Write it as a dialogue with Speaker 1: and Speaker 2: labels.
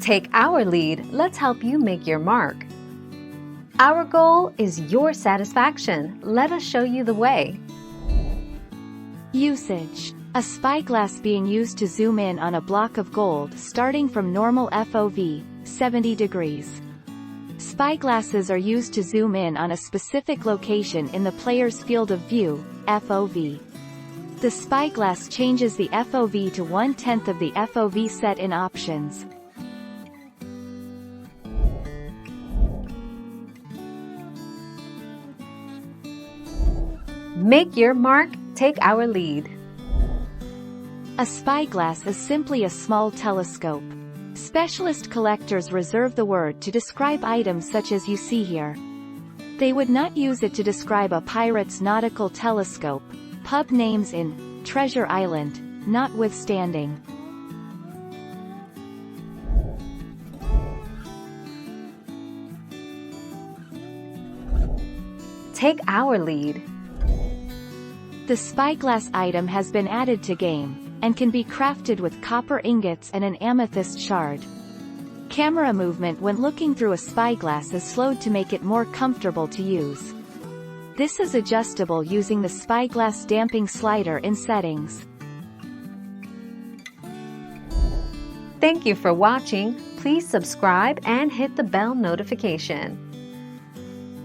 Speaker 1: Take our lead, let's help you make your mark. Our goal is your satisfaction. Let us show you the way.
Speaker 2: Usage. A spyglass being used to zoom in on a block of gold starting from normal FOV, 70 degrees. Spyglasses are used to zoom in on a specific location in the player's field of view, FOV. The spyglass changes the FOV to 1/10 of the FOV set in options.
Speaker 1: Make your mark, take our lead.
Speaker 2: A spyglass is simply a small telescope. Specialist collectors reserve the word to describe items such as you see here. They would not use it to describe a pirate's nautical telescope, pub names in Treasure Island, notwithstanding.
Speaker 1: Take our lead.
Speaker 2: The spyglass item has been added to game, and can be crafted with copper ingots and an amethyst shard. Camera movement when looking through a spyglass is slowed to make it more comfortable to use. This is adjustable using the spyglass damping slider in settings.
Speaker 1: Thank you for watching. Please subscribe and hit the bell notification.